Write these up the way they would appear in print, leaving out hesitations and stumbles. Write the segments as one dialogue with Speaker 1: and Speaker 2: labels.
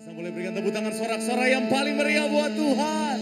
Speaker 1: Kita boleh berikan tepuk tangan sorak-sorai yang paling meriah buat Tuhan.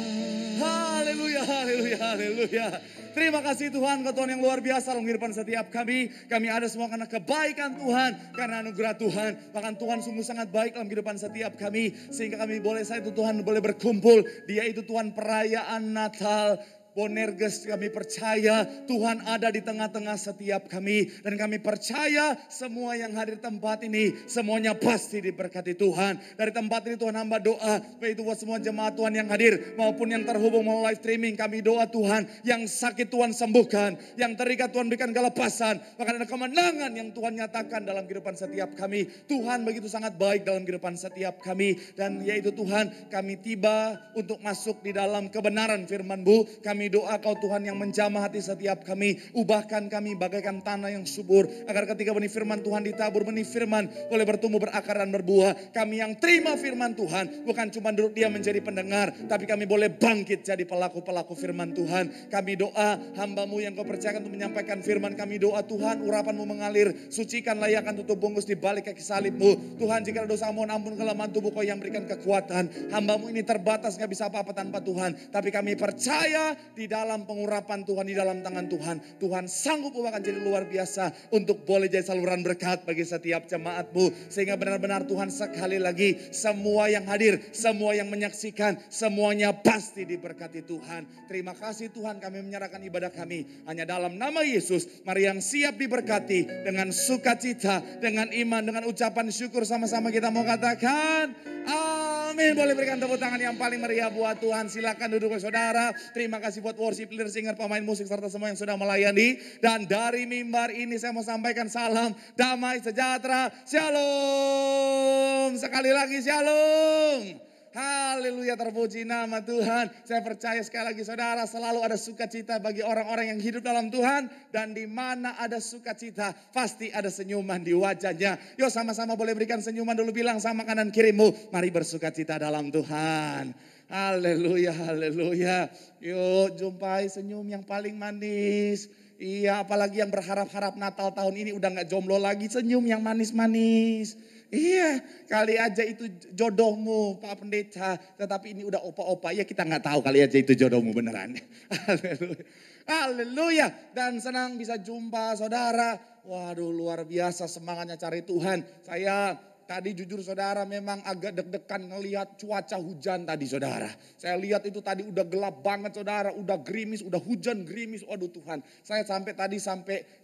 Speaker 1: Haleluya, haleluya, haleluya. Terima kasih Tuhan, Kau Tuhan yang luar biasa dalam kehidupan setiap kami. Kami ada semua karena kebaikan Tuhan, karena anugerah Tuhan. Bahkan Tuhan sungguh sangat baik dalam kehidupan setiap kami. Sehingga kami boleh, saya itu Tuhan boleh berkumpul. Dia itu Tuhan perayaan Natal. Bonerges, kami percaya Tuhan ada di tengah-tengah setiap kami. Dan kami percaya semua yang hadir tempat ini semuanya pasti diberkati Tuhan. Dari tempat ini Tuhan hamba doa, baik itu buat semua jemaat Tuhan yang hadir maupun yang terhubung melalui live streaming. Kami doa Tuhan, yang sakit Tuhan sembuhkan, yang terikat Tuhan berikan kelepasan. Bahkan ada kemenangan yang Tuhan nyatakan dalam kehidupan setiap kami. Tuhan begitu sangat baik dalam kehidupan setiap kami. Dan yaitu Tuhan, kami tiba untuk masuk di dalam kebenaran firman-Mu. Kami doa Kau Tuhan yang menjamah hati setiap kami. Ubahkan kami bagaikan tanah yang subur. Agar ketika benih firman Tuhan ditabur, benih firman boleh bertumbuh, berakar dan berbuah. Kami yang terima firman Tuhan, bukan cuma duduk diam menjadi pendengar, tapi kami boleh bangkit jadi pelaku-pelaku firman Tuhan. Kami doa hamba-Mu yang Kau percayakan untuk menyampaikan firman. Kami doa Tuhan, urapan-Mu mengalir. Sucikan, layakkan, tutup bungkus di balik kaki salib-Mu. Tuhan, jika ada dosa mohon ampun, kelemahan tubuh Kau yang berikan kekuatan. Hamba-Mu ini terbatas, gak bisa apa-apa tanpa Tuhan. Tapi kami percaya di dalam pengurapan Tuhan, di dalam tangan Tuhan. Tuhan sanggup bahkan jadi luar biasa untuk boleh jadi saluran berkat bagi setiap jemaat-Mu. Sehingga benar-benar Tuhan sekali lagi semua yang hadir, semua yang menyaksikan, semuanya pasti diberkati Tuhan. Terima kasih Tuhan, kami menyerahkan ibadah kami hanya dalam nama Yesus. Mari yang siap diberkati dengan sukacita, dengan iman, dengan ucapan syukur sama-sama kita mau katakan amin. Boleh berikan tepuk tangan yang paling meriah buat Tuhan. Silakan duduk saudara. Terima kasih buat worship leader, singer, pemain musik serta semua yang sudah melayani. Dan dari mimbar ini saya mau sampaikan salam damai sejahtera. Shalom. Sekali lagi shalom. Haleluya, terpuji nama Tuhan. Saya percaya sekali lagi saudara, selalu ada sukacita bagi orang-orang yang hidup dalam Tuhan. Dan di mana ada sukacita pasti ada senyuman di wajahnya. Yuk sama-sama boleh berikan senyuman dulu, bilang sama kanan kirimu, mari bersukacita dalam Tuhan. Haleluya, haleluya. Yuk jumpai senyum yang paling manis. Iya, apalagi yang berharap-harap Natal tahun ini udah gak jomblo lagi, senyum yang manis-manis. Iya, kali aja itu jodohmu Pak Pendeta, tetapi ini udah opa-opa. Ya kita gak tahu, kali aja itu jodohmu beneran. Haleluya. Haleluya. Dan senang bisa jumpa saudara. Waduh, luar biasa semangatnya cari Tuhan. Saya tadi jujur saudara memang agak deg-degan ngelihat cuaca hujan tadi saudara. Saya lihat itu tadi udah gelap banget saudara, udah gerimis, udah hujan gerimis. Waduh Tuhan, saya sampai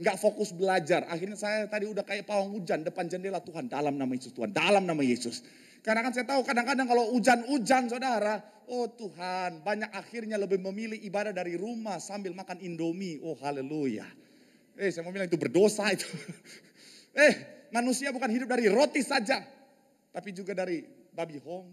Speaker 1: nggak fokus belajar. Akhirnya saya tadi udah kayak pawang hujan depan jendela. Tuhan, dalam nama Yesus Tuhan, dalam nama Yesus. Karena kan saya tahu kadang-kadang kalau hujan-hujan saudara, oh Tuhan, banyak akhirnya lebih memilih ibadah dari rumah sambil makan Indomie. Oh haleluya. Saya mau bilang itu berdosa itu. Manusia bukan hidup dari roti saja, tapi juga dari babi hong,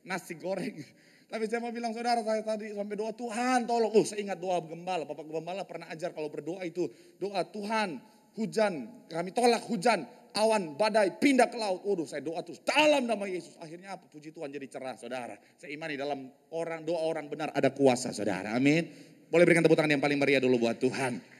Speaker 1: nasi goreng. Tapi saya mau bilang saudara, saya tadi sampai doa Tuhan tolong. Saya ingat doa gembala. Bapak gembala pernah ajar kalau berdoa itu doa Tuhan hujan, kami tolak hujan, awan, badai, pindah ke laut. Saya doa terus dalam nama Yesus. Akhirnya apa? Puji Tuhan jadi cerah saudara. Saya imani dalam doa orang benar ada kuasa saudara. Amin. Boleh berikan tepuk tangan yang paling meriah dulu buat Tuhan.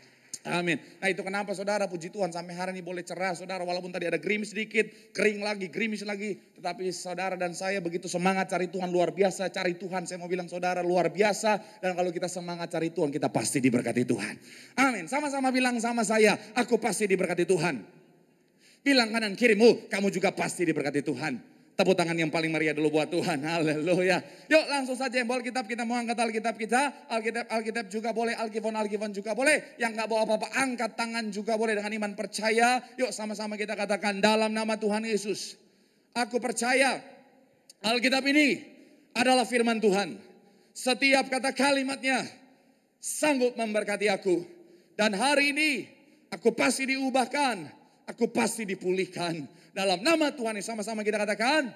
Speaker 1: Amin. Nah itu kenapa saudara, puji Tuhan sampai hari ini boleh cerah saudara. Walaupun tadi ada gerimis sedikit, kering lagi, gerimis lagi. Tetapi saudara dan saya begitu semangat cari Tuhan, luar biasa cari Tuhan. Saya mau bilang saudara luar biasa. Dan kalau kita semangat cari Tuhan, kita pasti diberkati Tuhan. Amin. Sama-sama bilang sama saya, aku pasti diberkati Tuhan. Bilang kanan kirimu, kamu juga pasti diberkati Tuhan. Tepuk tangan yang paling meriah dulu buat Tuhan. Haleluya. Yuk langsung saja yang bawa Alkitab kita, mau angkat Alkitab kita. Alkitab juga boleh, Alkifon juga boleh. Yang gak bawa apa-apa angkat tangan juga boleh dengan iman percaya. Yuk sama-sama kita katakan dalam nama Tuhan Yesus. Aku percaya Alkitab ini adalah firman Tuhan. Setiap kata kalimatnya sanggup memberkati aku. Dan hari ini aku pasti diubahkan. Aku pasti dipulihkan. Dalam nama Tuhan ini sama-sama kita katakan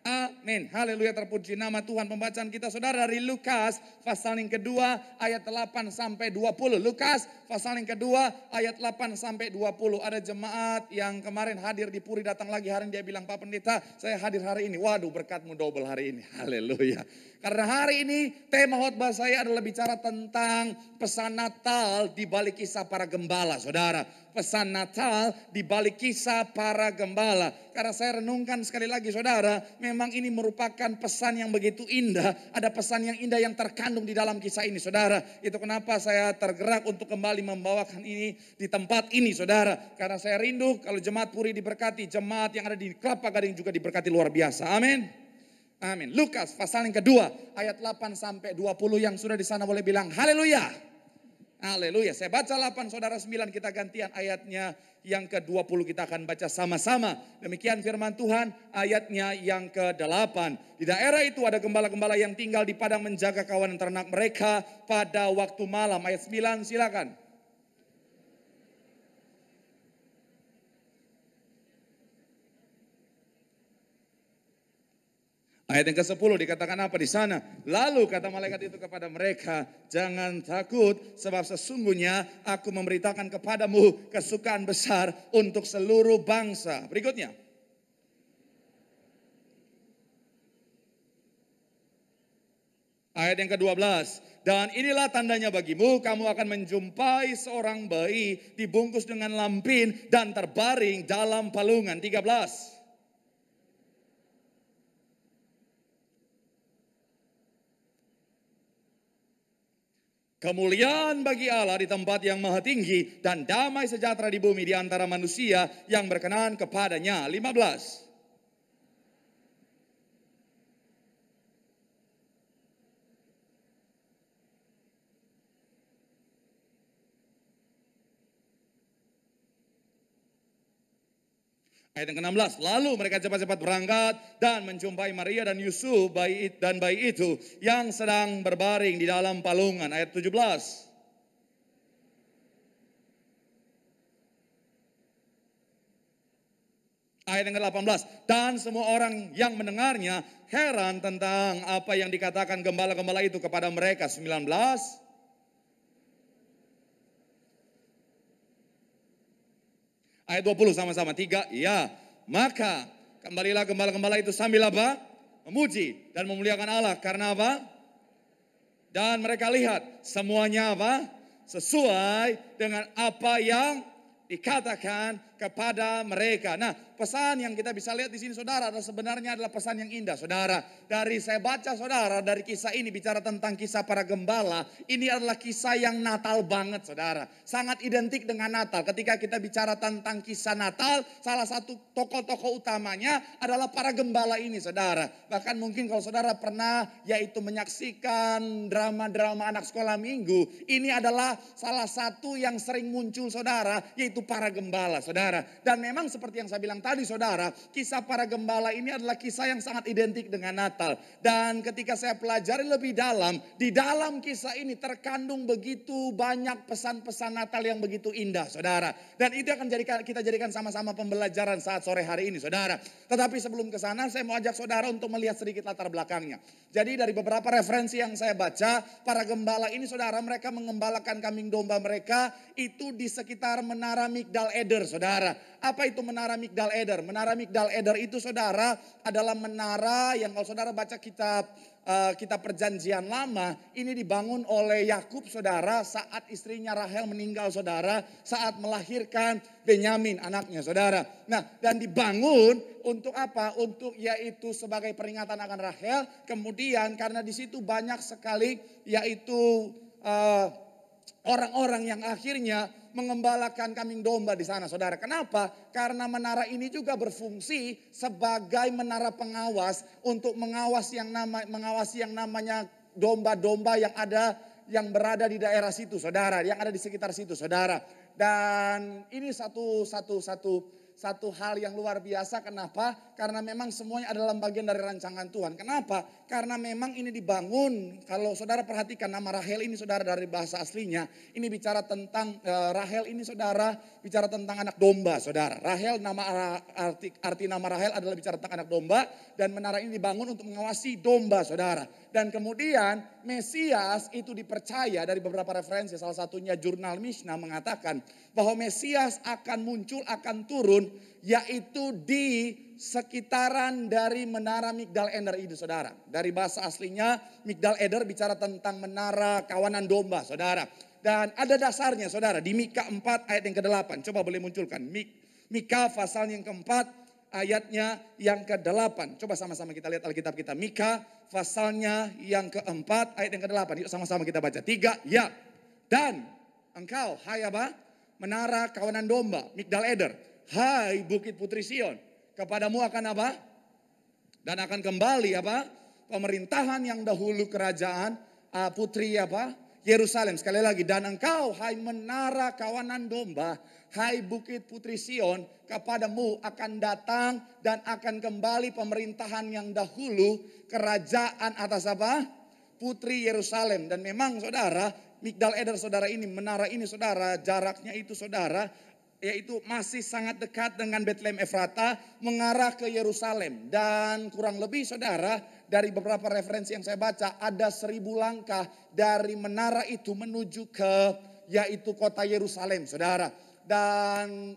Speaker 1: amin. Haleluya, terpuji nama Tuhan. Pembacaan kita saudara dari Lukas pasal yang kedua ayat 8 sampai 20. Lukas pasal yang kedua ayat 8 sampai 20. Ada jemaat yang kemarin hadir di Puri datang lagi hari ini, dia bilang Pak Pendeta saya hadir hari ini. Waduh berkatmu double hari ini. Haleluya. Karena hari ini tema khotbah saya adalah bicara tentang pesan Natal di balik kisah para gembala, saudara. Pesan Natal di balik kisah para gembala. Karena saya renungkan sekali lagi, saudara, memang ini merupakan pesan yang begitu indah. Ada pesan yang indah yang terkandung di dalam kisah ini, saudara. Itu kenapa saya tergerak untuk kembali membawakan ini di tempat ini, saudara. Karena saya rindu kalau jemaat Puri diberkati, jemaat yang ada di Kelapa Gading juga diberkati luar biasa. Amin. Amin. Lukas pasal yang kedua ayat 8 sampai 20 yang sudah di sana boleh bilang haleluya. Haleluya. Saya baca 8, saudara 9 kita gantian ayatnya yang ke-20 kita akan baca sama-sama. Demikian firman Tuhan ayatnya yang ke-8. Di daerah itu ada gembala-gembala yang tinggal di padang menjaga kawanan ternak mereka pada waktu malam. Ayat 9 silakan. Ayat yang ke-10 dikatakan apa di sana? Lalu kata malaikat itu kepada mereka, jangan takut sebab sesungguhnya aku memberitakan kepadamu kesukaan besar untuk seluruh bangsa. Berikutnya. Ayat yang ke-12. Dan inilah tandanya bagimu, kamu akan menjumpai seorang bayi dibungkus dengan lampin dan terbaring dalam palungan. 13. Kemuliaan bagi Allah di tempat yang maha tinggi dan damai sejahtera di bumi di antara manusia yang berkenan kepadanya. 15. Ayat yang ke-16, lalu mereka cepat-cepat berangkat dan menjumpai Maria dan Yusuf dan bayi itu yang sedang berbaring di dalam palungan. Ayat 17. Ayat yang ke-18, dan semua orang yang mendengarnya heran tentang apa yang dikatakan gembala-gembala itu kepada mereka. 19. Ayat 20 sama-sama. 3, ya. Maka kembalilah gembala-gembala itu sambil apa? Memuji dan memuliakan Allah. Karena apa? Dan mereka lihat semuanya apa? Sesuai dengan apa yang dikatakan kepada mereka. Nah, pesan yang kita bisa lihat di sini, saudara, adalah sebenarnya adalah pesan yang indah, saudara. Dari saya baca, saudara, dari kisah ini bicara tentang kisah para gembala. Ini adalah kisah yang Natal banget, saudara. Sangat identik dengan Natal. Ketika kita bicara tentang kisah Natal, salah satu tokoh-tokoh utamanya adalah para gembala ini, saudara. Bahkan mungkin kalau saudara pernah yaitu menyaksikan drama-drama anak sekolah minggu, ini adalah salah satu yang sering muncul, saudara, yaitu para gembala, saudara. Dan memang seperti yang saya bilang tadi, saudara, kisah para gembala ini adalah kisah yang sangat identik dengan Natal. Dan ketika saya pelajari lebih dalam, di dalam kisah ini terkandung begitu banyak pesan-pesan Natal yang begitu indah, saudara. Dan itu akan kita jadikan sama-sama pembelajaran saat sore hari ini, saudara. Tetapi sebelum ke sana, saya mau ajak saudara untuk melihat sedikit latar belakangnya. Jadi dari beberapa referensi yang saya baca, para gembala ini, saudara, mereka mengembalakan kambing domba mereka itu di sekitar Menara Migdal Eder, saudara. Apa itu Menara Migdal Eder? Menara Migdal Eder itu, saudara, adalah menara yang kalau saudara baca kitab Perjanjian Lama, ini dibangun oleh Yakub, saudara, saat istrinya Rahel meninggal, saudara, saat melahirkan Benyamin anaknya, saudara. Nah, dan dibangun untuk apa? Untuk yaitu sebagai peringatan akan Rahel. Kemudian karena di situ banyak sekali yaitu orang-orang yang akhirnya mengembalakan kambing domba di sana, saudara. Kenapa? Karena menara ini juga berfungsi sebagai menara pengawas untuk mengawasi yang namanya domba-domba yang berada di daerah situ, saudara, yang ada di sekitar situ, saudara. Dan ini satu hal yang luar biasa. Kenapa? Karena memang semuanya adalah bagian dari rancangan Tuhan. Kenapa? Karena memang ini dibangun. Kalau saudara perhatikan nama Rahel ini, saudara, dari bahasa aslinya, ini bicara tentang Rahel ini, saudara, bicara tentang anak domba, saudara. Rahel, arti nama Rahel adalah bicara tentang anak domba, dan menara ini dibangun untuk mengawasi domba, saudara. Dan kemudian Mesias itu dipercaya dari beberapa referensi, salah satunya jurnal Mishnah mengatakan bahwa Mesias akan muncul, akan turun Zaitun, yaitu di sekitaran dari menara Migdal Eder itu saudara. Dari bahasa aslinya Migdal Eder bicara tentang menara kawanan domba saudara. Dan ada dasarnya saudara di Mika 4 ayat yang ke-8. Coba boleh munculkan. Mika pasal yang keempat ayatnya yang ke-8. Coba sama-sama kita lihat Alkitab kita. Mika pasalnya yang keempat ayat yang ke-8. Yuk sama-sama kita baca. 3, ya. Dan engkau, hai apa? Menara kawanan domba, Migdal Eder. Hai bukit putri Sion. Kepadamu akan apa? Dan akan kembali apa? Pemerintahan yang dahulu kerajaan putri apa? Yerusalem. Sekali lagi, dan engkau hai menara kawanan domba, hai bukit putri Sion, kepadamu akan datang dan akan kembali pemerintahan yang dahulu kerajaan atas apa? Putri Yerusalem. Dan memang saudara, Migdal Eder saudara ini, menara ini saudara, jaraknya itu saudara, yaitu masih sangat dekat dengan Bethlehem Efrata mengarah ke Yerusalem. Dan kurang lebih saudara, dari beberapa referensi yang saya baca, ada 1000 langkah dari menara itu menuju ke yaitu kota Yerusalem saudara. Dan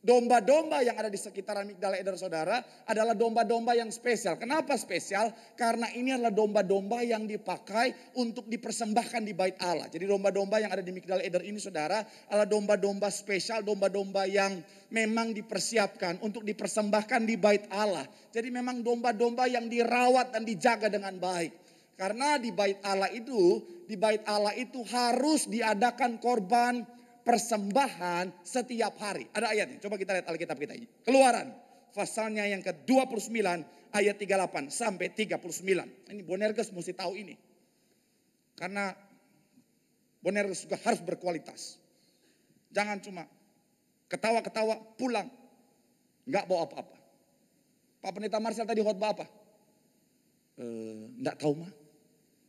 Speaker 1: domba-domba yang ada di sekitaran Migdal Eder saudara adalah domba-domba yang spesial. Kenapa spesial? Karena ini adalah domba-domba yang dipakai untuk dipersembahkan di bait Allah. Jadi domba-domba yang ada di Migdal Eder ini saudara adalah domba-domba spesial, domba-domba yang memang dipersiapkan untuk dipersembahkan di bait Allah. Jadi memang domba-domba yang dirawat dan dijaga dengan baik. Karena di bait Allah itu harus diadakan korban persembahan setiap hari. Ada ayatnya. Coba kita lihat Alkitab kita. Keluaran pasalnya yang ke-29 ayat 38 sampai 39. Ini Bonerges mesti tahu ini. Karena Bonerges juga harus berkualitas. Jangan cuma ketawa-ketawa pulang. Enggak bawa apa-apa. Pak Pendeta Marcel tadi khotbah apa? Enggak tahu mah.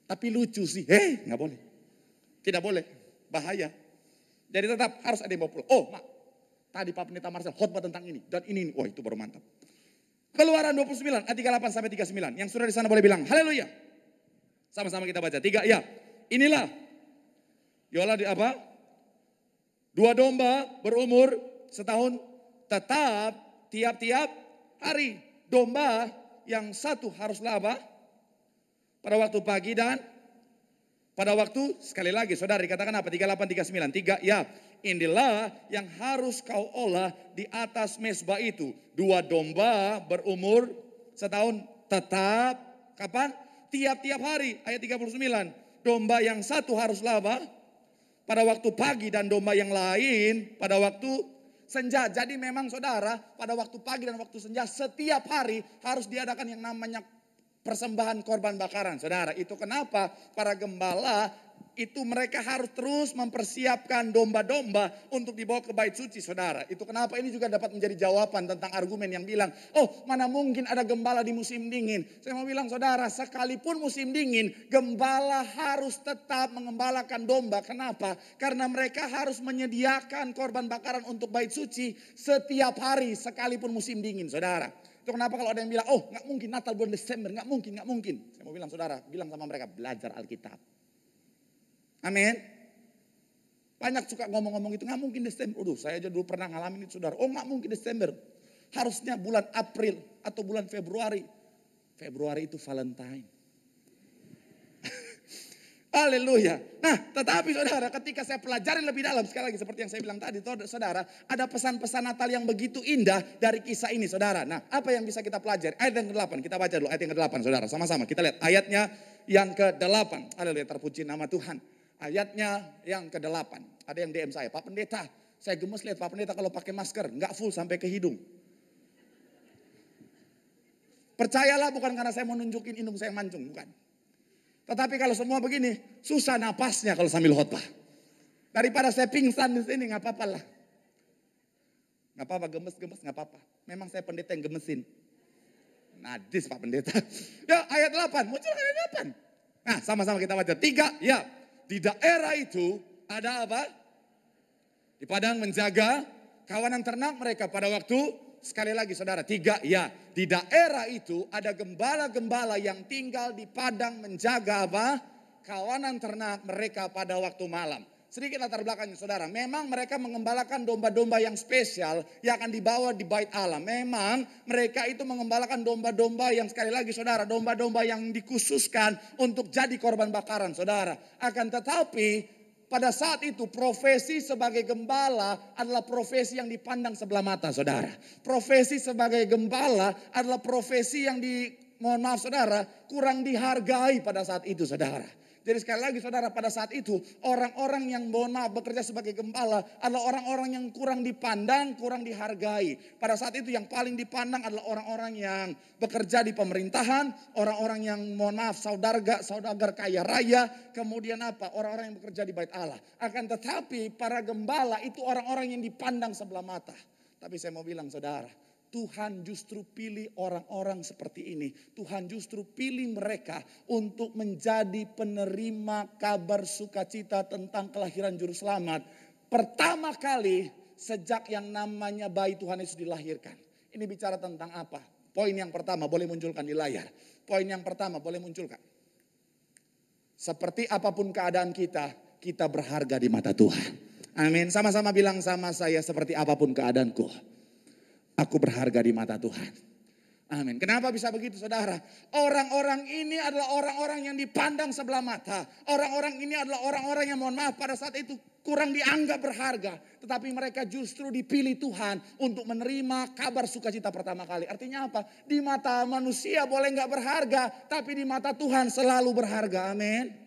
Speaker 1: Tapi lucu sih. Enggak boleh. Tidak boleh. Bahaya. Jadi tetap harus ada yang bawa pulang. Oh, mak, tadi Pak Pendeta Marcel khotbah tentang ini dan ini. Wah, itu baru mantap. Keluaran 29 ayat 38 sampai 39. Yang sudah di sana boleh bilang haleluya. Sama-sama kita baca. 3, ya. Inilah yola di apa? 2 domba berumur setahun tetap tiap-tiap hari. Domba yang satu haruslah apa? Pada waktu pagi dan pada waktu, sekali lagi saudara dikatakan apa? 38, 39. 3, ya. Inilah yang harus kau olah di atas mezbah itu. 2 domba berumur setahun tetap. Kapan? Tiap-tiap hari. Ayat 39. Domba yang satu haruslah apa? Pada waktu pagi dan domba yang lain pada waktu senja. Jadi memang saudara pada waktu pagi dan waktu senja setiap hari harus diadakan yang namanya persembahan korban bakaran saudara. Itu kenapa para gembala itu mereka harus terus mempersiapkan domba-domba untuk dibawa ke bait suci saudara. Itu kenapa ini juga dapat menjadi jawaban tentang argumen yang bilang, oh mana mungkin ada gembala di musim dingin. Saya mau bilang saudara, sekalipun musim dingin, gembala harus tetap mengembalakan domba. Kenapa? Karena mereka harus menyediakan korban bakaran untuk bait suci setiap hari sekalipun musim dingin saudara. Itu kenapa kalau ada yang bilang, oh gak mungkin Natal bulan Desember, gak mungkin. Saya mau bilang saudara, bilang sama mereka, belajar Alkitab. Amin. Banyak suka ngomong-ngomong itu, gak mungkin Desember. Aduh saya aja dulu pernah ngalamin itu saudara. Oh gak mungkin Desember. Harusnya bulan April atau bulan Februari. Februari itu Valentine. Haleluya. Nah tetapi saudara ketika saya pelajari lebih dalam. Sekali lagi seperti yang saya bilang tadi saudara. Ada pesan-pesan Natal yang begitu indah dari kisah ini saudara. Nah apa yang bisa kita pelajari? Ayat yang ke-8. Kita baca dulu ayat yang ke-8 saudara. Sama-sama kita lihat ayatnya yang ke-8. Haleluya, terpuji nama Tuhan. Ayatnya yang ke-8. Ada yang DM saya. Pak Pendeta, saya gemes lihat Pak Pendeta kalau pakai masker. Enggak full sampai ke hidung. Percayalah bukan karena saya mau nunjukin hidung saya mancung. Bukan. Tetapi kalau semua begini, susah napasnya kalau sambil khotbah. Daripada saya pingsan di sini, nggak apa-apa lah. Nggak apa-apa, gemes-gemes nggak apa-apa. Memang saya pendeta yang gemesin. Nadis Pak Pendeta. Ya ayat 8, muncul ayat 8. Nah sama-sama kita baca. 3, ya. Di daerah itu ada apa? Di padang menjaga kawanan ternak mereka pada waktu, sekali lagi saudara, 3, ya. Di daerah itu ada gembala-gembala yang tinggal di padang menjaga apa? Kawanan ternak mereka pada waktu malam. Sedikit latar belakangnya saudara. Memang mereka mengembalakan domba-domba yang spesial yang akan dibawa di bait Allah. Memang mereka itu mengembalakan domba-domba yang sekali lagi saudara. Domba-domba yang dikhususkan untuk jadi korban bakaran saudara. Akan tetapi pada saat itu profesi sebagai gembala adalah profesi yang dipandang sebelah mata saudara. Profesi sebagai gembala adalah profesi yang mohon maaf saudara, kurang dihargai pada saat itu saudara. Jadi sekali lagi saudara, pada saat itu orang-orang yang mohon maaf bekerja sebagai gembala adalah orang-orang yang kurang dipandang, kurang dihargai. Pada saat itu yang paling dipandang adalah orang-orang yang bekerja di pemerintahan, orang-orang yang mohon maaf saudagar kaya raya, kemudian apa? Orang-orang yang bekerja di bait Allah. Akan tetapi para gembala itu orang-orang yang dipandang sebelah mata. Tapi saya mau bilang saudara, Tuhan justru pilih orang-orang seperti ini. Tuhan justru pilih mereka untuk menjadi penerima kabar sukacita tentang kelahiran Juru Selamat. Pertama kali sejak yang namanya bayi Tuhan Yesus dilahirkan. Ini bicara tentang apa? Poin yang pertama boleh munculkan di layar. Poin yang pertama boleh munculkan. Seperti apapun keadaan kita, kita berharga di mata Tuhan. Amin. Sama-sama bilang sama saya, seperti apapun keadaanku, aku berharga di mata Tuhan. Amin. Kenapa bisa begitu saudara? Orang-orang ini adalah orang-orang yang dipandang sebelah mata. Orang-orang ini adalah orang-orang yang mohon maaf pada saat itu kurang dianggap berharga. Tetapi mereka justru dipilih Tuhan untuk menerima kabar sukacita pertama kali. Artinya apa? Di mata manusia boleh gak berharga. Tapi di mata Tuhan selalu berharga. Amin.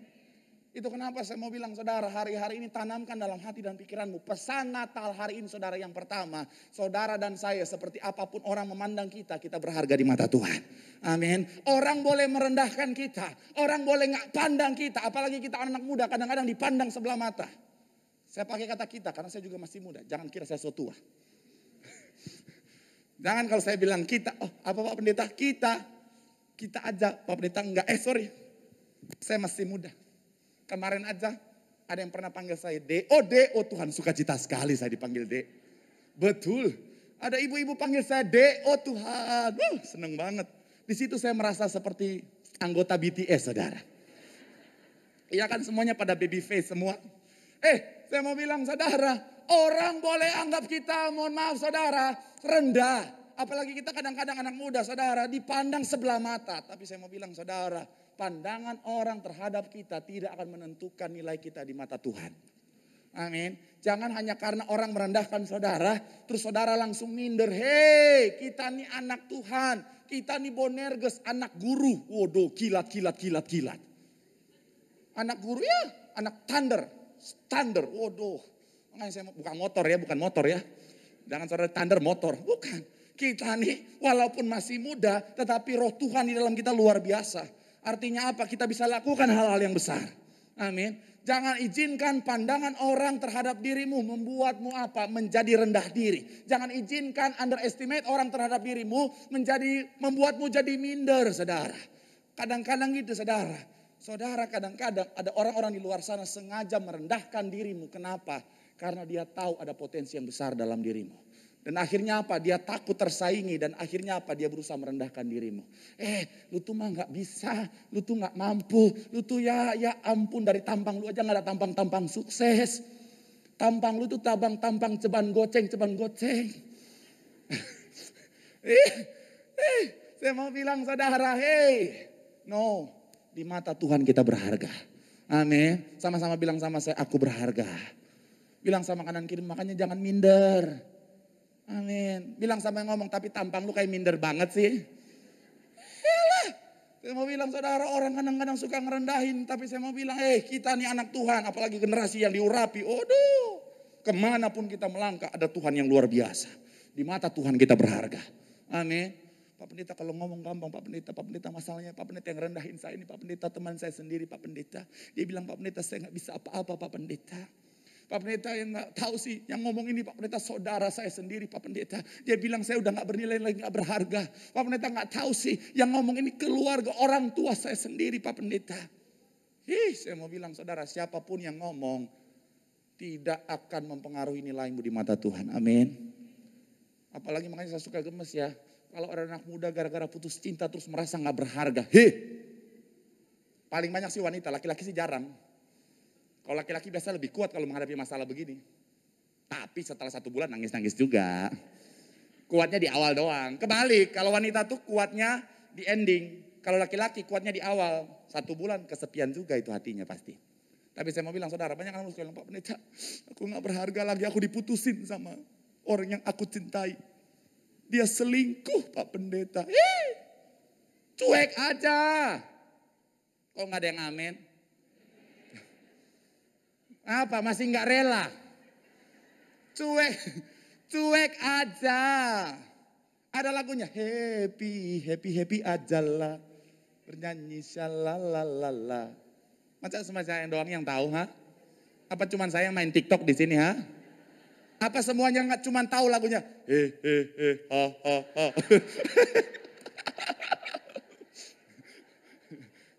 Speaker 1: Itu kenapa saya mau bilang saudara, hari-hari ini tanamkan dalam hati dan pikiranmu. Pesan Natal hari ini saudara yang pertama. Saudara dan saya seperti apapun orang memandang kita, kita berharga di mata Tuhan. Amin. Orang boleh merendahkan kita. Orang boleh gak pandang kita. Apalagi kita anak muda kadang-kadang dipandang sebelah mata. Saya pakai kata kita karena saya juga masih muda. Jangan kira saya so tua. Jangan kalau saya bilang kita. Oh apa Pak Pendeta? Kita aja. Pak Pendeta enggak. Sorry. Saya masih muda. Kemarin aja ada yang pernah panggil saya D. Oh Tuhan sukacita sekali saya dipanggil D. Betul. Ada ibu-ibu panggil saya D. Oh Tuhan. Seneng banget. Di situ saya merasa seperti anggota BTS saudara. Iya kan semuanya pada baby face semua. Saya mau bilang saudara. Orang boleh anggap kita mohon maaf saudara rendah. Apalagi kita kadang-kadang anak muda saudara dipandang sebelah mata. Tapi saya mau bilang saudara. Pandangan orang terhadap kita tidak akan menentukan nilai kita di mata Tuhan. Amin. Jangan hanya karena orang merendahkan saudara, terus saudara langsung minder. Hei, kita nih anak Tuhan. Kita nih Bonerges, anak guru. Waduh, kilat. Anak guru ya, anak thunder. Waduh. Saya bukan motor ya. Jangan saudara thunder motor, bukan. Kita nih walaupun masih muda, tetapi roh Tuhan di dalam kita luar biasa. Artinya apa? Kita bisa lakukan hal-hal yang besar. Amin. Jangan izinkan pandangan orang terhadap dirimu membuatmu apa? Menjadi rendah diri. Jangan izinkan underestimate orang terhadap dirimu membuatmu jadi minder, saudara. Kadang-kadang gitu, saudara. Saudara, kadang-kadang ada orang-orang di luar sana sengaja merendahkan dirimu. Kenapa? Karena dia tahu ada potensi yang besar dalam dirimu. Dan akhirnya apa? Dia takut tersaingi dan akhirnya apa? Dia berusaha merendahkan dirimu. Lu tuh mah gak bisa, lu tuh gak mampu, lu tuh ya ampun dari tampang lu aja gak ada tampang-tampang sukses. Tampang lu tuh tampang ceban goceng. Saya mau bilang saudara, no, di mata Tuhan kita berharga. Amin. Sama-sama bilang sama saya, aku berharga. Bilang sama kanan kiri, makanya jangan minder. Amin. Bilang sama yang ngomong, tapi tampang lu kayak minder banget sih. Yalah. Saya mau bilang saudara, orang kadang-kadang suka ngerendahin. Tapi saya mau bilang, kita nih anak Tuhan. Apalagi generasi yang diurapi. Kemanapun kita melangkah ada Tuhan yang luar biasa. Di mata Tuhan kita berharga. Amin. Pak Pendeta kalau ngomong gampang, Pak Pendeta masalahnya Pak Pendeta yang rendahin saya ini. Pak Pendeta teman saya sendiri Pak Pendeta. Dia bilang Pak Pendeta saya gak bisa apa-apa Pak Pendeta. Pak Pendeta yang gak tahu sih, yang ngomong ini Pak Pendeta saudara saya sendiri Pak Pendeta. Dia bilang saya udah gak bernilai lagi, gak berharga. Pak Pendeta gak tahu sih, yang ngomong ini keluarga orang tua saya sendiri Pak Pendeta. Saya mau bilang saudara, siapapun yang ngomong tidak akan mempengaruhi nilaimu di mata Tuhan. Amin. Apalagi makanya saya suka gemes ya. Kalau ada anak muda gara-gara putus cinta terus merasa gak berharga. Paling banyak sih wanita, laki-laki sih jarang. Kalau laki-laki biasa lebih kuat kalau menghadapi masalah begini. Tapi setelah 1 bulan nangis-nangis juga. Kuatnya di awal doang. Kebalik, kalau wanita tuh kuatnya di ending. Kalau laki-laki kuatnya di awal. 1 bulan kesepian juga itu hatinya pasti. Tapi saya mau bilang, saudara, banyak anak bilang, Pak Pendeta, aku gak berharga lagi, aku diputusin sama orang yang aku cintai. Dia selingkuh, Pak Pendeta. Cuek aja. Kok gak ada yang amin? Apa, masih gak rela? Cuek aja. Ada lagunya, happy aja lah. Bernyanyi shalalalala. Masa cuma saya doang yang tahu, ha? Apa cuma saya yang main TikTok di sini, ha? Apa semuanya nggak cuma tahu lagunya? Ha.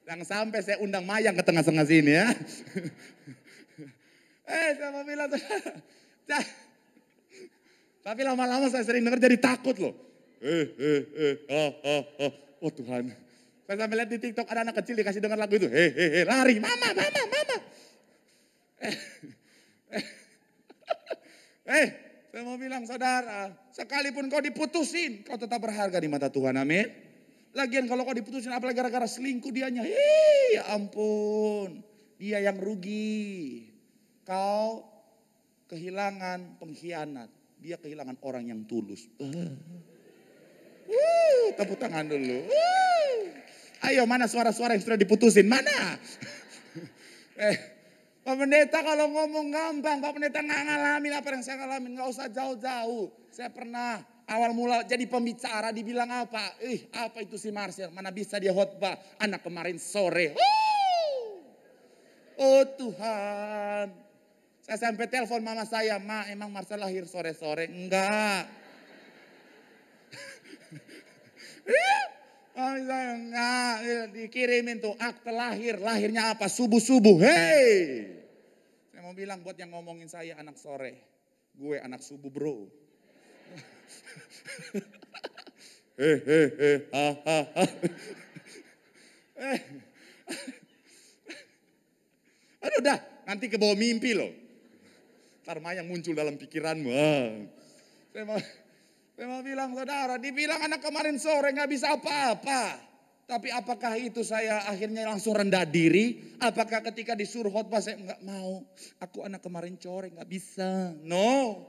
Speaker 1: Jangan sampai saya undang Mayang ke tengah-tengah sini, ya. Saya mau bilang, tapi lama-lama saya sering dengar jadi takut loh. Oh Tuhan. Saya sampai lihat di TikTok ada anak kecil dikasih dengar lagu itu. Lari, mama. Saya mau bilang, saudara, sekalipun kau diputusin, kau tetap berharga di mata Tuhan, amin. Lagian kalau kau diputusin apalagi gara-gara selingkuh dianya, ya ampun, dia yang rugi. Kau kehilangan pengkhianat, dia kehilangan orang yang tulus. Tepuk tangan dulu. Ayo, mana suara-suara yang sudah diputusin? Mana? Pak Pendeta kalau ngomong gampang, Pak Pendeta nggak ngalamin apa yang saya ngalamin, nggak usah jauh-jauh. Saya pernah awal mula jadi pembicara, dibilang apa? Apa itu si Marcel? Mana bisa dia khotbah? Anak kemarin sore. Oh Tuhan. Saya sampai telepon mama saya, Ma, emang Marcel lahir sore-sore? Enggak. Mami saya enggak, dikirimin tuh akte lahirnya apa? Subuh-subuh. Saya mau bilang buat yang ngomongin saya anak sore, gue anak subuh, bro. Aduh dah, nanti ke bawah mimpi loh. Ntar Mayang muncul dalam pikiranmu. Saya mau bilang, saudara, dibilang anak kemarin sore gak bisa apa-apa. Tapi apakah itu saya akhirnya langsung rendah diri? Apakah ketika disuruh khotbah saya gak mau? Aku anak kemarin sore gak bisa. No.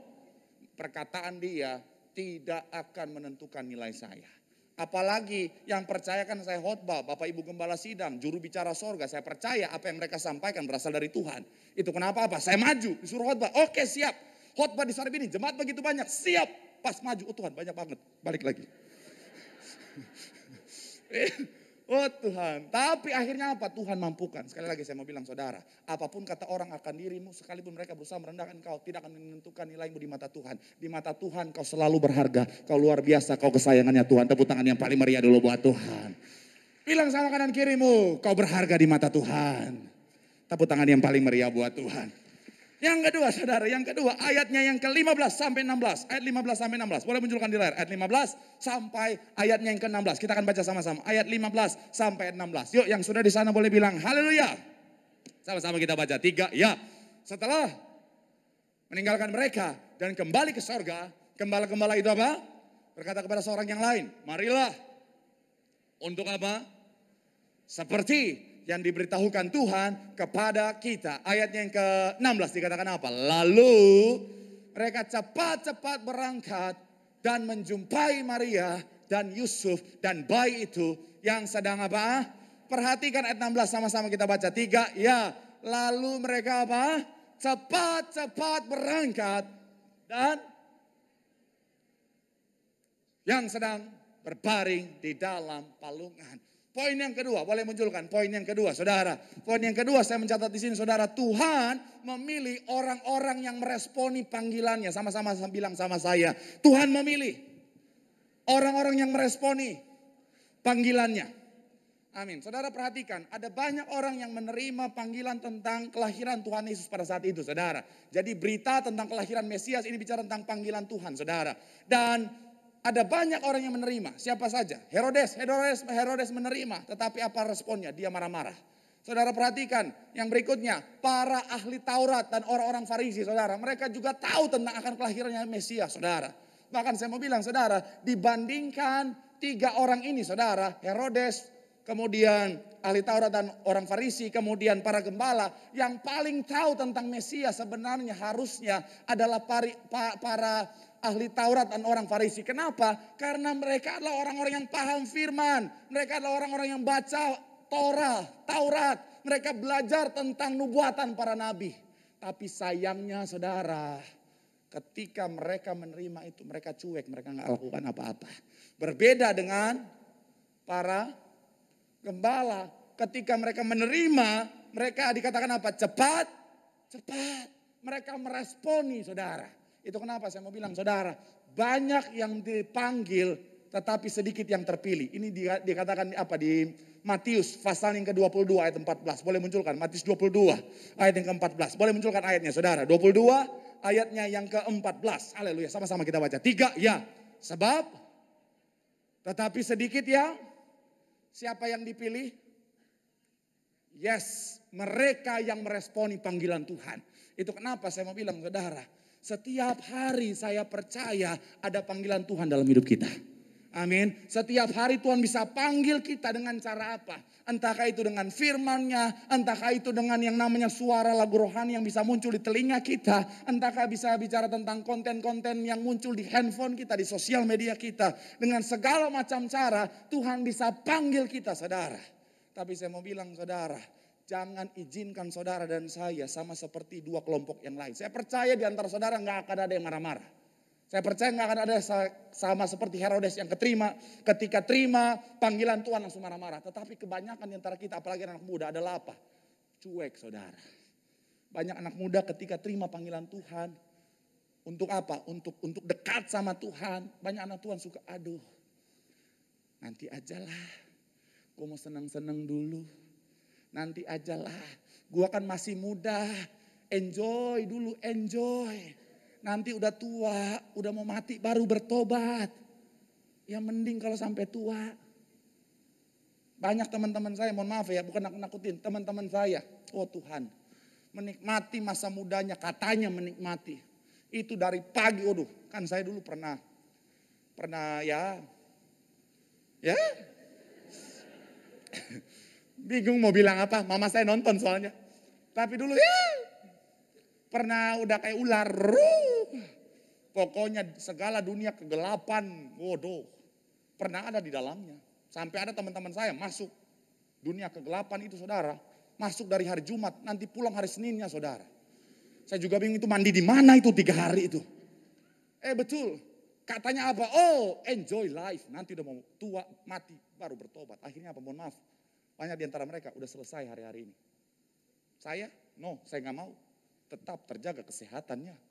Speaker 1: Perkataan dia tidak akan menentukan nilai saya. Apalagi yang percayakan saya khotbah, Bapak Ibu Gembala Sidang, juru bicara sorga. Saya percaya apa yang mereka sampaikan berasal dari Tuhan. Itu kenapa apa? Saya maju, disuruh khotbah. Oke, siap. Khotbah di Sarbini, jemaat begitu banyak. Siap. Pas maju, oh Tuhan banyak banget, balik lagi. Oh Tuhan, tapi akhirnya apa? Tuhan mampukan. Sekali lagi saya mau bilang, saudara, apapun kata orang akan dirimu, sekalipun mereka berusaha merendahkan kau, tidak akan menentukan nilaimu di mata Tuhan. Di mata Tuhan kau selalu berharga, kau luar biasa, kau kesayangannya Tuhan. Tepuk tangan yang paling meriah dulu buat Tuhan. Bilang sama kanan kirimu, kau berharga di mata Tuhan. Tepuk tangan yang paling meriah buat Tuhan. Yang kedua, saudara, yang kedua ayatnya yang ke-15 sampai 16. Ayat 15 sampai 16. Boleh munculkan di layar. Ayat 15 sampai ayatnya yang ke-16. Kita akan baca sama-sama. Ayat 15 sampai 16. Yuk, yang sudah di sana boleh bilang haleluya. Sama-sama kita baca. 3, ya. Setelah meninggalkan mereka dan kembali ke sorga, gembala-gembala itu apa? Berkata kepada seorang yang lain, marilah. Untuk apa? Seperti yang diberitahukan Tuhan kepada kita. Ayatnya yang ke-16 dikatakan apa? Lalu mereka cepat-cepat berangkat dan menjumpai Maria dan Yusuf dan bayi itu yang sedang apa? Perhatikan ayat 16 sama-sama kita baca. 3, ya. Lalu mereka apa? Cepat-cepat berangkat dan yang sedang berbaring di dalam palungan. Poin yang kedua, boleh munculkan poin yang kedua, saudara. Poin yang kedua saya mencatat di sini, saudara. Tuhan memilih orang-orang yang meresponi panggilannya. Sama-sama bilang sama saya. Tuhan memilih orang-orang yang meresponi panggilannya. Amin. Saudara perhatikan, ada banyak orang yang menerima panggilan tentang kelahiran Tuhan Yesus pada saat itu, saudara. Jadi berita tentang kelahiran Mesias ini bicara tentang panggilan Tuhan, saudara. Dan ada banyak orang yang menerima, siapa saja. Herodes menerima, tetapi apa responnya? Dia marah-marah. Saudara perhatikan yang berikutnya, para ahli Taurat dan orang-orang Farisi, saudara, mereka juga tahu tentang akan kelahirannya Mesias, saudara. Bahkan saya mau bilang, saudara, dibandingkan 3 orang ini, saudara, Herodes, kemudian ahli Taurat dan orang Farisi, kemudian para gembala, yang paling tahu tentang Mesias sebenarnya harusnya adalah para ahli Taurat dan orang Farisi. Kenapa? Karena mereka adalah orang-orang yang paham firman, mereka adalah orang-orang yang baca Taurat, mereka belajar tentang nubuatan para nabi. Tapi sayangnya saudara, ketika mereka menerima itu, mereka cuek, mereka nggak lakukan apa-apa. Berbeda dengan para gembala, ketika mereka menerima, mereka dikatakan apa? Cepat. Mereka meresponi saudara. Itu kenapa saya mau bilang saudara, banyak yang dipanggil tetapi sedikit yang terpilih. Ini dikatakan apa di Matius pasal yang ke-22 ayat 14. Boleh munculkan Matius 22 ayat yang ke-14. Boleh munculkan ayatnya saudara. 22 ayatnya yang ke-14. Haleluya, sama-sama kita baca. 3 ya. Sebab tetapi sedikit ya. Siapa yang dipilih? Yes, mereka yang meresponi panggilan Tuhan. Itu kenapa saya mau bilang saudara, setiap hari saya percaya ada panggilan Tuhan dalam hidup kita. Amin. Setiap hari Tuhan bisa panggil kita dengan cara apa? Entahkah itu dengan firman-Nya, entahkah itu dengan yang namanya suara lagu rohani yang bisa muncul di telinga kita, entahkah bisa bicara tentang konten-konten yang muncul di handphone kita, di sosial media kita. Dengan segala macam cara Tuhan bisa panggil kita saudara. Tapi saya mau bilang saudara, jangan izinkan saudara dan saya sama seperti 2 kelompok yang lain. Saya percaya di antara saudara gak akan ada yang marah-marah. Saya percaya gak akan ada sama seperti Herodes yang ketika terima panggilan Tuhan langsung marah-marah. Tetapi kebanyakan di antara kita, apalagi anak muda, adalah apa? Cuek saudara. Banyak anak muda ketika terima panggilan Tuhan, untuk apa? Untuk dekat sama Tuhan. Banyak anak Tuhan suka, aduh nanti ajalah, gue mau senang-senang dulu. Nanti ajalah, gue kan masih muda, enjoy dulu, enjoy. Nanti udah tua, udah mau mati baru bertobat. Ya mending kalau sampai tua. Banyak teman-teman saya, mohon maaf ya, bukan nakut-nakutin. Teman-teman saya, oh Tuhan, menikmati masa mudanya, katanya menikmati. Itu dari pagi, waduh, kan saya dulu pernah ya. Bingung mau bilang apa, mama saya nonton soalnya. Tapi dulu ya, pernah udah kayak ular. Pokoknya segala dunia kegelapan, waduh, pernah ada di dalamnya. Sampai ada teman-teman saya masuk dunia kegelapan itu saudara. Masuk dari hari Jumat, nanti pulang hari Seninnya saudara. Saya juga bingung itu mandi di mana itu 3 hari itu. Betul, katanya apa? Oh enjoy life, nanti udah mau tua, mati, baru bertobat. Akhirnya apa? Mohon maaf, banyak di antara mereka udah selesai hari-hari ini. Saya, no, saya gak mau. Tetap terjaga kesehatannya.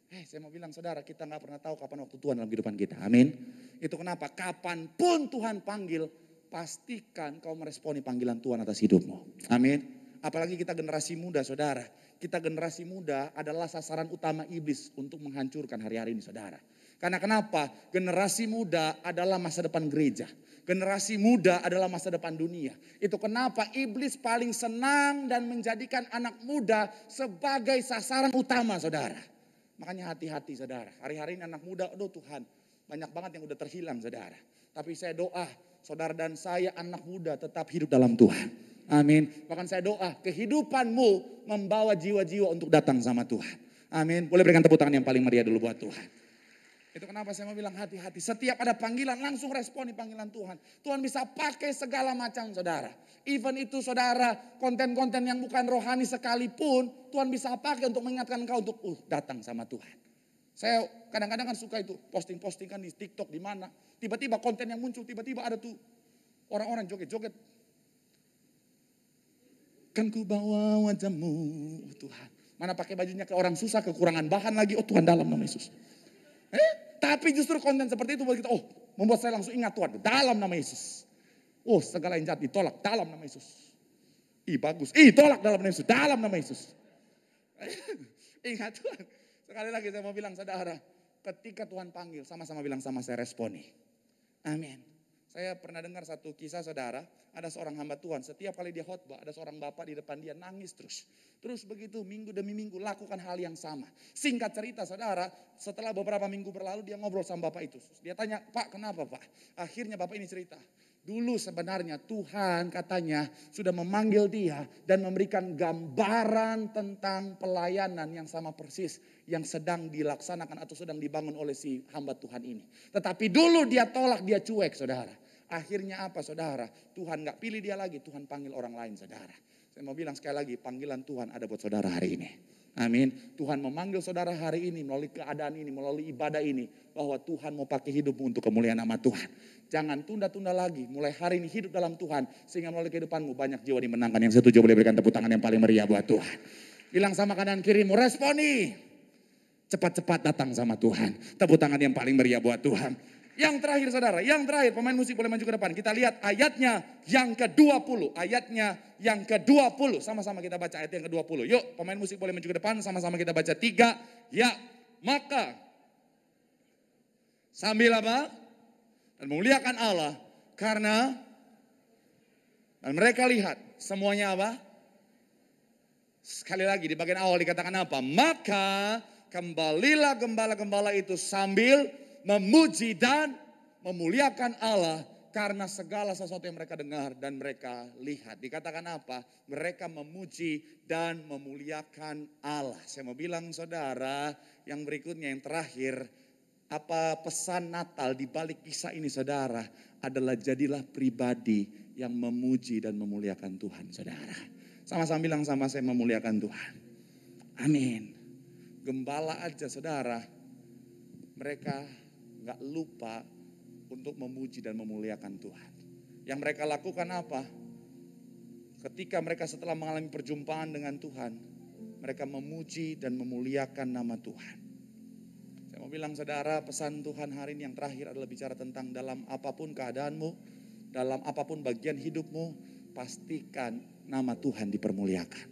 Speaker 1: Saya mau bilang saudara, kita gak pernah tahu kapan waktu Tuhan dalam kehidupan kita. Amin. Itu kenapa kapanpun Tuhan panggil, pastikan kau meresponi panggilan Tuhan atas hidupmu. Amin. Apalagi kita generasi muda saudara. Kita generasi muda adalah sasaran utama iblis untuk menghancurkan hari-hari ini saudara. Karena kenapa? Generasi muda adalah masa depan gereja. Generasi muda adalah masa depan dunia. Itu kenapa iblis paling senang dan menjadikan anak muda sebagai sasaran utama saudara. Makanya hati-hati saudara. Hari-hari ini anak muda, aduh Tuhan, banyak banget yang udah terhilang saudara. Tapi saya doa, saudara dan saya anak muda tetap hidup dalam Tuhan. Amin. Bahkan saya doa, kehidupanmu membawa jiwa-jiwa untuk datang sama Tuhan. Amin. Boleh berikan tepuk tangan yang paling meriah dulu buat Tuhan. Itu kenapa saya mau bilang hati-hati. Setiap ada panggilan langsung responi panggilan Tuhan. Tuhan bisa pakai segala macam saudara. Even itu saudara konten-konten yang bukan rohani sekalipun. Tuhan bisa pakai untuk mengingatkan engkau untuk datang sama Tuhan. Saya kadang-kadang kan suka itu posting-posting kan di TikTok di mana. Tiba-tiba konten yang muncul tiba-tiba ada tuh orang-orang joget-joget. Kan ku bawa wajahmu Tuhan. Mana pakai bajunya ke orang susah, kekurangan bahan lagi. Oh Tuhan dalam nama Yesus. Tapi justru konten seperti itu buat kita, membuat saya langsung ingat Tuhan, dalam nama Yesus. Oh segala yang jahat ditolak dalam nama Yesus. Bagus, tolak dalam nama Yesus, dalam nama Yesus. Ingat Tuhan, sekali lagi saya mau bilang saudara, ketika Tuhan panggil, sama-sama bilang sama saya responi. Amin. Saya pernah dengar satu kisah saudara, ada seorang hamba Tuhan, setiap kali dia khotbah, ada seorang bapak di depan dia nangis terus. Terus begitu minggu demi minggu lakukan hal yang sama. Singkat cerita saudara, setelah beberapa minggu berlalu dia ngobrol sama bapak itu. Dia tanya, Pak kenapa Pak? Akhirnya bapak ini cerita. Dulu sebenarnya Tuhan katanya sudah memanggil dia dan memberikan gambaran tentang pelayanan yang sama persis yang sedang dilaksanakan atau sedang dibangun oleh si hamba Tuhan ini. Tetapi dulu dia tolak, dia cuek saudara. Akhirnya apa saudara? Tuhan gak pilih dia lagi, Tuhan panggil orang lain saudara. Saya mau bilang sekali lagi, panggilan Tuhan ada buat saudara hari ini. Amin. Tuhan memanggil saudara hari ini melalui keadaan ini, melalui ibadah ini. Bahwa Tuhan mau pakai hidupmu untuk kemuliaan nama Tuhan. Jangan tunda-tunda lagi, mulai hari ini hidup dalam Tuhan. Sehingga melalui kehidupanmu banyak jiwa dimenangkan. Yang setuju boleh berikan tepuk tangan yang paling meriah buat Tuhan. Bilang sama kanan kirimu, responi. Cepat-cepat datang sama Tuhan. Tepuk tangan yang paling meriah buat Tuhan. Yang terakhir saudara, yang terakhir pemain musik boleh maju ke depan. Kita lihat ayatnya yang ke-20. Ayatnya yang ke-20. Sama-sama kita baca ayat yang ke-20. Yuk pemain musik boleh maju ke depan. Sama-sama kita baca 3. Ya, maka. Sambil apa? Dan memuliakan Allah. Karena. Dan mereka lihat semuanya apa? Sekali lagi di bagian awal dikatakan apa? Maka kembalilah gembala-gembala itu sambil memuji dan memuliakan Allah karena segala sesuatu yang mereka dengar dan mereka lihat. Dikatakan apa? Mereka memuji dan memuliakan Allah. Saya mau bilang saudara, yang berikutnya yang terakhir, apa pesan Natal di balik kisah ini saudara adalah jadilah pribadi yang memuji dan memuliakan Tuhan saudara. Sama-sama bilang sama saya memuliakan Tuhan. Amin. Gembala aja saudara, mereka gak lupa untuk memuji dan memuliakan Tuhan. Yang mereka lakukan apa? Ketika mereka setelah mengalami perjumpaan dengan Tuhan, mereka memuji dan memuliakan nama Tuhan. Saya mau bilang saudara, pesan Tuhan hari ini yang terakhir adalah bicara tentang dalam apapun keadaanmu, dalam apapun bagian hidupmu, pastikan nama Tuhan dipermuliakan.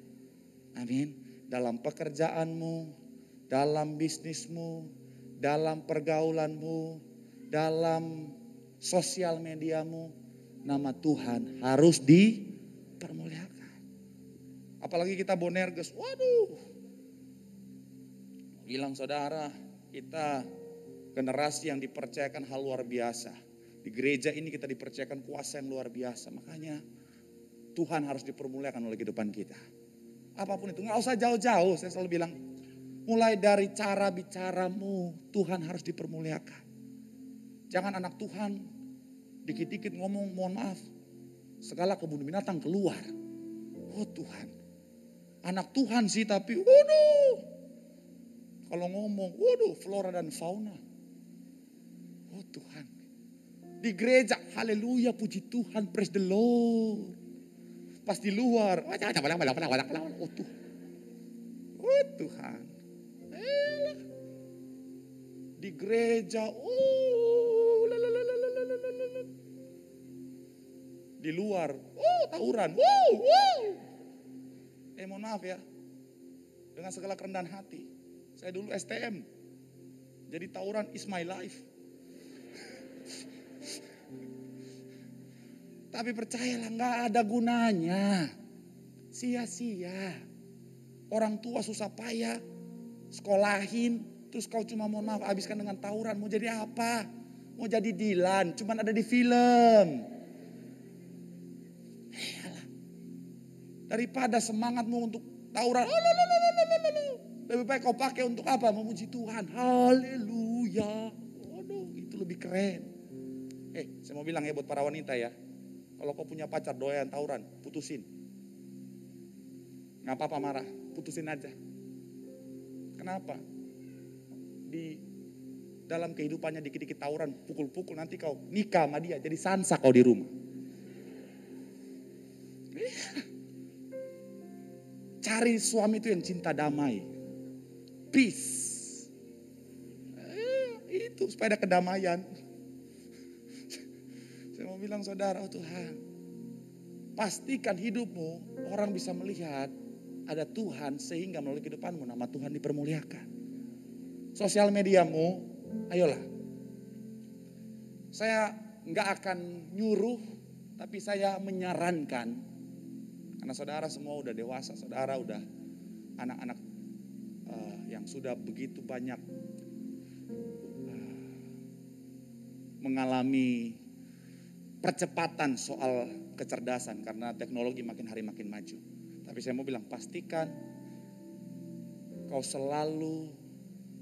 Speaker 1: Amin. Dalam pekerjaanmu, dalam bisnismu, dalam pergaulanmu, dalam sosial mediamu, nama Tuhan harus dipermuliakan. Apalagi kita Bonerges, waduh. Bilang saudara, kita generasi yang dipercayakan hal luar biasa. Di gereja ini kita dipercayakan kuasa yang luar biasa. Makanya Tuhan harus dipermuliakan oleh kehidupan kita. Apapun itu, gak usah jauh-jauh, saya selalu bilang. Mulai dari cara bicaramu, Tuhan harus dipermuliakan. Jangan anak Tuhan dikit-dikit ngomong mohon maaf. Segala kebun binatang keluar. Oh Tuhan. Anak Tuhan sih tapi waduh. Kalau ngomong waduh flora dan fauna. Oh Tuhan. Di gereja haleluya puji Tuhan praise the Lord. Pas di luar. Oh Tuhan. Oh Tuhan. Di gereja, di luar, tawuran, mohon maaf ya, dengan segala kerendahan hati, saya dulu STM, jadi tawuran is my life. Tapi percayalah gak ada gunanya, sia-sia, orang tua susah payah, sekolahin, terus kau cuma mohon maaf habiskan dengan tawuran. Mau jadi apa? Mau jadi Dilan, cuman ada di film. Daripada semangatmu untuk tawuran, lebih baik kau pakai untuk apa? Memuji Tuhan. Haleluya. Waduh, itu lebih keren. Saya mau bilang ya buat para wanita ya. Kalau kau punya pacar doyan tawuran, putusin. Gak apa-apa marah, putusin aja. Kenapa? Di dalam kehidupannya dikit-dikit tawuran, pukul-pukul, nanti kau nikah sama dia, jadi Sansa kau di rumah. Cari suami itu yang cinta damai, peace. Itu supaya ada kedamaian. Saya mau bilang saudara, oh Tuhan, pastikan hidupmu orang bisa melihat ada Tuhan sehingga melalui kehidupanmu nama Tuhan dipermuliakan. Sosial mediamu, ayolah. Saya nggak akan nyuruh, tapi saya menyarankan. Karena saudara semua udah dewasa, saudara udah anak-anak yang sudah begitu banyak mengalami percepatan soal kecerdasan karena teknologi makin hari makin maju. Tapi saya mau bilang, pastikan kau selalu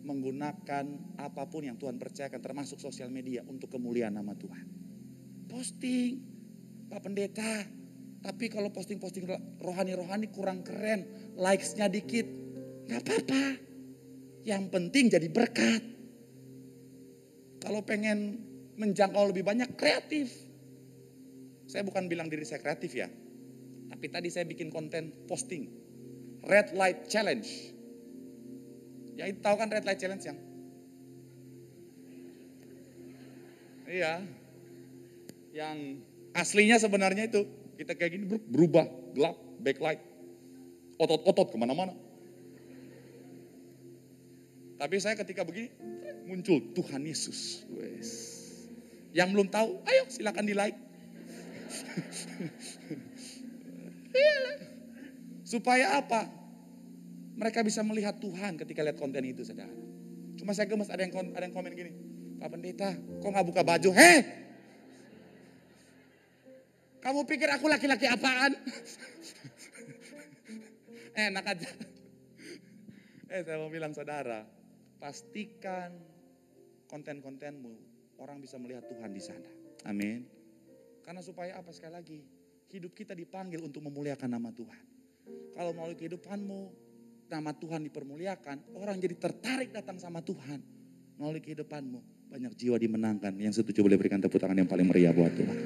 Speaker 1: menggunakan apapun yang Tuhan percayakan, termasuk sosial media, untuk kemuliaan nama Tuhan. Posting, Pak Pendeta, tapi kalau posting-posting rohani-rohani kurang keren, likes-nya dikit, gak apa-apa. Yang penting jadi berkat. Kalau pengen menjangkau lebih banyak, kreatif. Saya bukan bilang diri saya kreatif ya, tapi tadi saya bikin konten posting Red Light Challenge. Ya itu tahu kan Red Light Challenge yang? Iya. Yang aslinya sebenarnya itu kita kayak gini berubah gelap, backlight, otot-otot kemana-mana. Tapi saya ketika begini muncul Tuhan Yesus. Yang belum tahu, ayo silakan di like. Supaya apa? Mereka bisa melihat Tuhan ketika lihat konten itu, saudara. Cuma saya gemes, ada yang komen gini, Pak Pendeta, kok nggak buka baju? Kamu pikir aku laki-laki apaan? Enak aja. Saya mau bilang, saudara, pastikan konten-kontenmu orang bisa melihat Tuhan di sana. Amin. Karena supaya apa, sekali lagi, hidup kita dipanggil untuk memuliakan nama Tuhan. Kalau melalui kehidupanmu, nama Tuhan dipermuliakan, orang jadi tertarik datang sama Tuhan. Melalui kehidupanmu, banyak jiwa dimenangkan. Yang setuju boleh berikan tepuk tangan yang paling meriah buat Tuhan.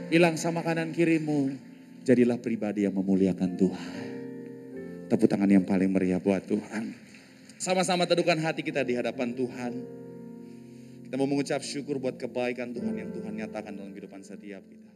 Speaker 1: Bilang sama kanan kirimu, jadilah pribadi yang memuliakan Tuhan. Tepuk tangan yang paling meriah buat Tuhan. Sama-sama teduhkan hati kita di hadapan Tuhan. Kita mau mengucap syukur buat kebaikan Tuhan yang Tuhan nyatakan dalam kehidupan setiap kita.